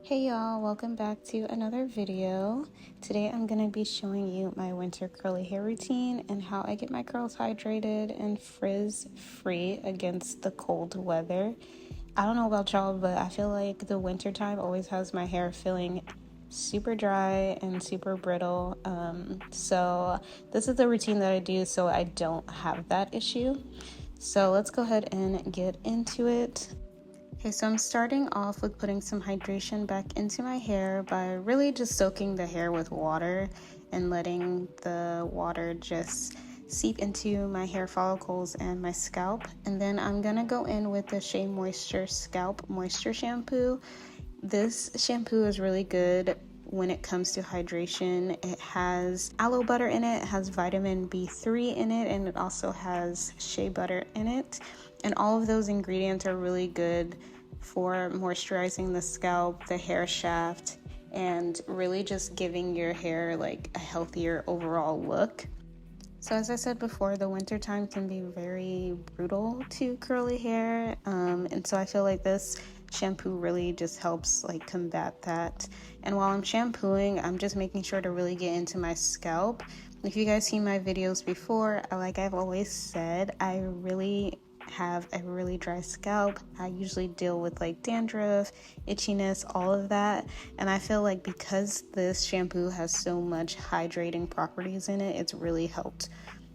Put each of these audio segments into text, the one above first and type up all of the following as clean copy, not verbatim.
Hey y'all, welcome back to another video. Today I'm going to be showing you my winter curly hair routine and how I get my curls hydrated and frizz free against the cold weather. I don't know about y'all, but I feel like the winter time always has my hair feeling super dry and super brittle. So this is the routine that I do so I don't have that issue. So let's go ahead and get into it. Okay, so I'm starting off with putting some hydration back into my hair by really just soaking the hair with water and letting the water just seep into my hair follicles and my scalp. And then I'm gonna go in with the Shea Moisture Scalp Moisture Shampoo. This shampoo is really good when it comes to hydration. It has aloe butter in it, it has vitamin B3 in it, and it also has shea butter in it. And all of those ingredients are really good for moisturizing the scalp, the hair shaft, and really just giving your hair like a healthier overall look. So as I said before, the winter time can be very brutal to curly hair, and so I feel like this shampoo really just helps like combat that. And while I'm shampooing, I'm just making sure to really get into my scalp. If you guys seen my videos before, like I've always said, I really have a really dry scalp. I usually deal with like dandruff, itchiness, all of that, and I feel like because this shampoo has so much hydrating properties in it, it's really helped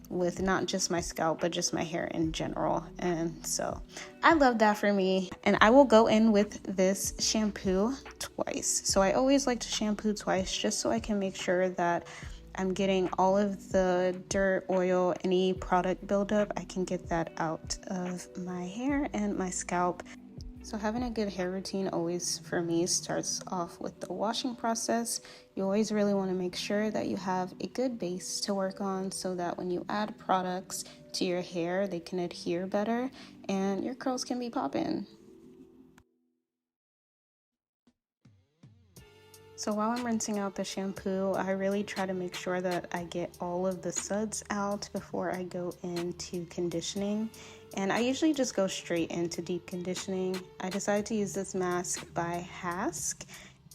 with not just my scalp but just my hair in general. And so I love that for me. And I will go in with this shampoo twice. So I always like to shampoo twice just so I can make sure that I'm getting all of the dirt, oil, any product buildup. I can get that out of my hair and my scalp. So having a good hair routine always for me starts off with the washing process. You always really want to make sure that you have a good base to work on so that when you add products to your hair, they can adhere better and your curls can be popping. So while I'm rinsing out the shampoo, I really try to make sure that I get all of the suds out before I go into conditioning. And I usually just go straight into deep conditioning. I decided to use this mask by Hask.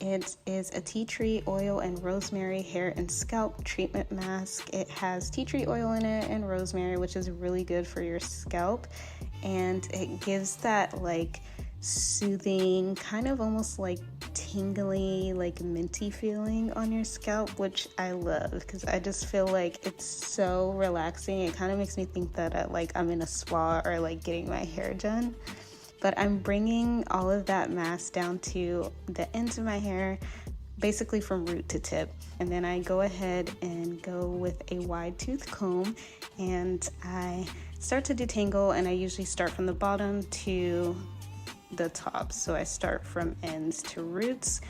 It is a tea tree oil and rosemary hair and scalp treatment mask. It has tea tree oil in it and rosemary, which is really good for your scalp. And it gives that like soothing, kind of almost like tingly, like minty feeling on your scalp, which I love because I just feel like it's so relaxing. It kind of makes me think that like I'm in a spa or like getting my hair done. But I'm bringing all of that mask down to the ends of my hair, basically from root to tip. And then I go ahead and go with a wide tooth comb and I start to detangle, and I usually start from the bottom to the top. So I start from ends to roots.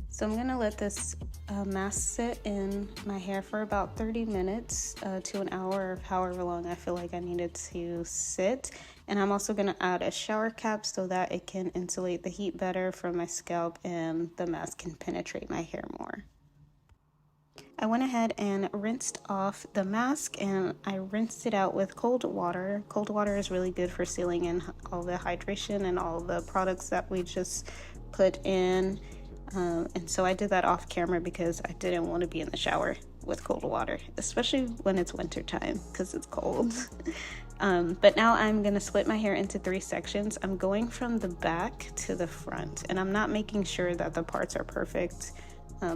So I'm gonna let this mask sit in my hair for about 30 minutes to an hour, of however long I feel like I need it to sit. And I'm also gonna add a shower cap so that it can insulate the heat better from my scalp and the mask can penetrate my hair more. I went ahead and rinsed off the mask, and I rinsed it out with cold water. Cold water is really good for sealing in all the hydration and all the products that we just put in. And so I did that off camera because I didn't want to be in the shower with cold water, especially when it's winter time because it's cold. But now I'm going to split my hair into 3 sections. I'm going from the back to the front, and I'm not making sure that the parts are perfect.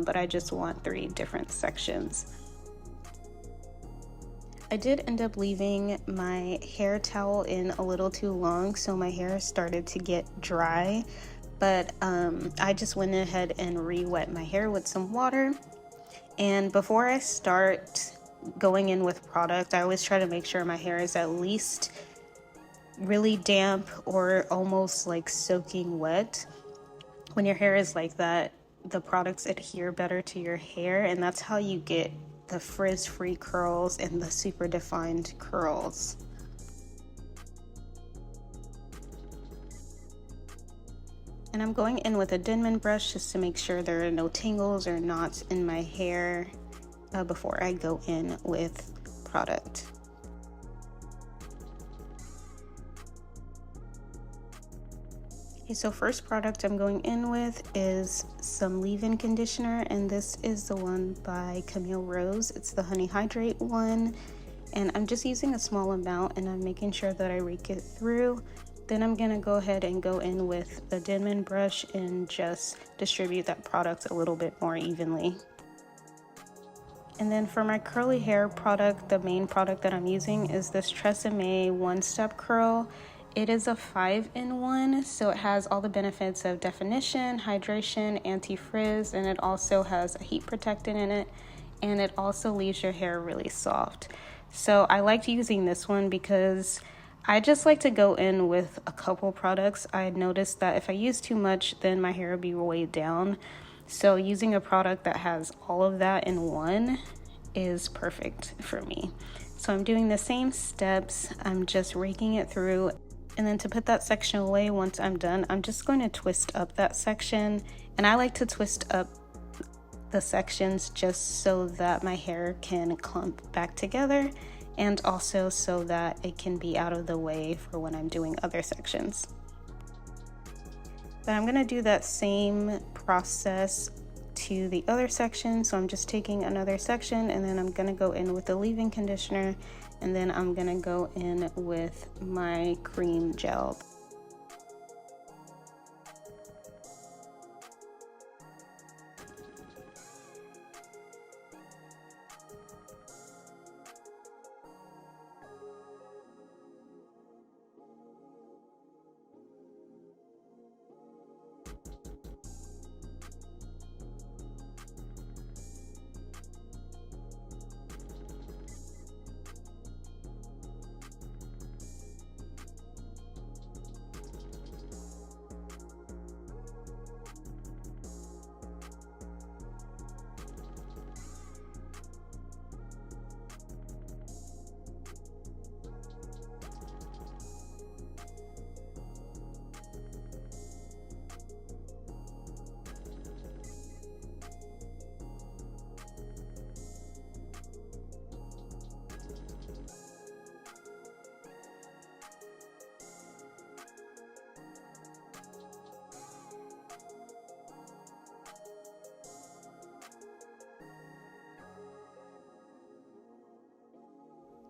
But I just want 3 different sections. I did end up leaving my hair towel in a little too long, so my hair started to get dry. But I just went ahead and re-wet my hair with some water. And before I start going in with product, I always try to make sure my hair is at least really damp or almost like soaking wet. When your hair is like that, the products adhere better to your hair, and that's how you get the frizz-free curls and the super defined curls. And I'm going in with a Denman brush just to make sure there are no tangles or knots in my hair before I go in with product. Okay, so first product I'm going in with is some leave-in conditioner, and this is the one by Camille Rose. It's the Honey Hydrate one, and I'm just using a small amount and I'm making sure that I rake it through. Then I'm gonna go ahead and go in with the Denman brush and just distribute that product a little bit more evenly. And then for my curly hair product, the main product that I'm using is this TRESemme One-Step Curl. It is a 5-in-1, so it has all the benefits of definition, hydration, anti-frizz, and it also has a heat protectant in it, and it also leaves your hair really soft. So I liked using this one because I just like to go in with a couple products. I noticed that if I use too much, then my hair will be weighed down. So using a product that has all of that in one is perfect for me. So I'm doing the same steps. I'm just raking it through. And then to put that section away, once I'm done, I'm just going to twist up that section. And I like to twist up the sections just so that my hair can clump back together, and also so that it can be out of the way for when I'm doing other sections. But I'm gonna do that same process to the other section. So I'm just taking another section and then I'm gonna go in with the leave-in conditioner, and then I'm gonna go in with my cream gel.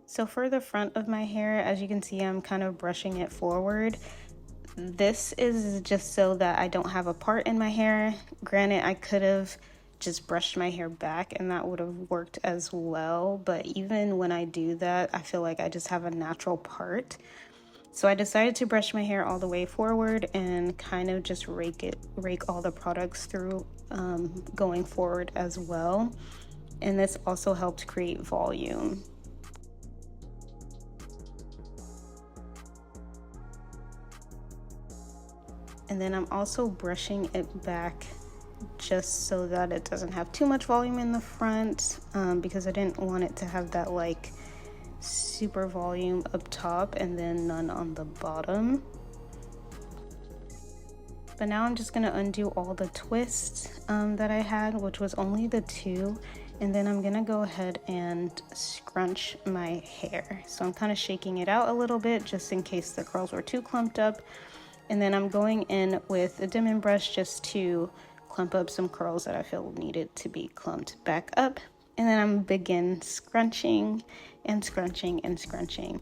So for the front of my hair, as you can see, I'm kind of brushing it forward. This is just so that I don't have a part in my hair. Granted, I could have just brushed my hair back and that would have worked as well, but even when I do that, I feel like I just have a natural part. So I decided to brush my hair all the way forward and kind of just rake all the products through going forward as well. And this also helped create volume. And then I'm also brushing it back just so that it doesn't have too much volume in the front, because I didn't want it to have that like super volume up top and then none on the bottom. But now I'm just gonna undo all the twists that I had, which was only the 2. And then I'm gonna go ahead and scrunch my hair. So I'm kind of shaking it out a little bit just in case the curls were too clumped up. And then I'm going in with a Denman brush just to clump up some curls that I feel needed to be clumped back up. And then I'm begin scrunching and scrunching and scrunching.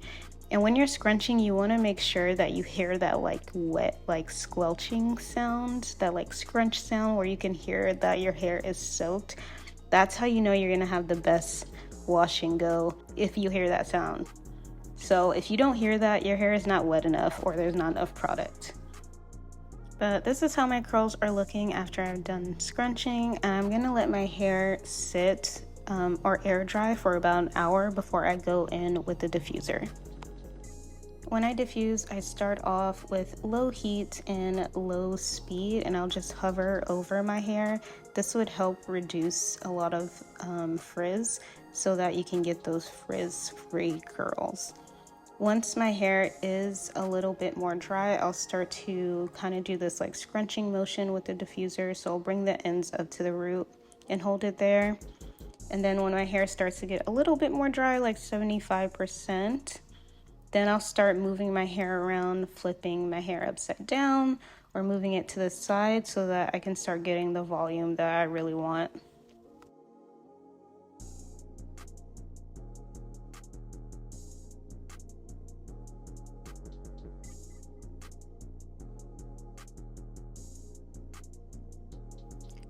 And when you're scrunching, you want to make sure that you hear that like wet, like squelching sound, that like scrunch sound where you can hear that your hair is soaked. That's how you know you're gonna have the best wash and go, if you hear that sound. So if you don't hear that, your hair is not wet enough or there's not enough product. But this is how my curls are looking after I've done scrunching. And I'm gonna let my hair sit or air dry for about an hour before I go in with the diffuser. When I diffuse, I start off with low heat and low speed, and I'll just hover over my hair. This would help reduce a lot of frizz so that you can get those frizz-free curls. Once my hair is a little bit more dry, I'll start to kind of do this like scrunching motion with the diffuser. So I'll bring the ends up to the root and hold it there. And then when my hair starts to get a little bit more dry, like 75%, then I'll start moving my hair around, flipping my hair upside down, or moving it to the side so that I can start getting the volume that I really want.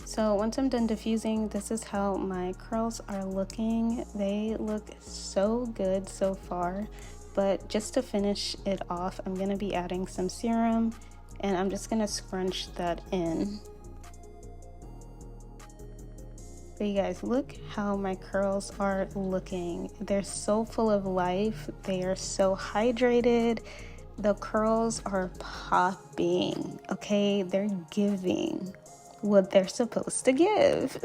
So once I'm done diffusing, this is how my curls are looking. They look so good so far, but just to finish it off, I'm gonna be adding some serum and I'm just gonna scrunch that in. But you guys, look how my curls are looking. They're so full of life. They are so hydrated. The curls are popping, okay? They're giving what they're supposed to give.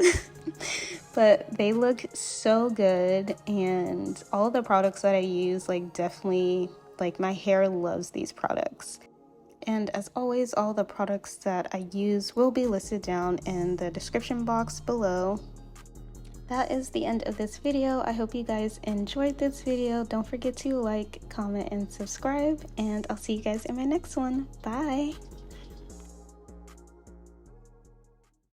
But they look so good, and all the products that I use, like, definitely, like, my hair loves these products. And as always, all the products that I use will be listed down in the description box below. That is the end of this video. I hope you guys enjoyed this video. Don't forget to like, comment, and subscribe, and I'll see you guys in my next one. Bye!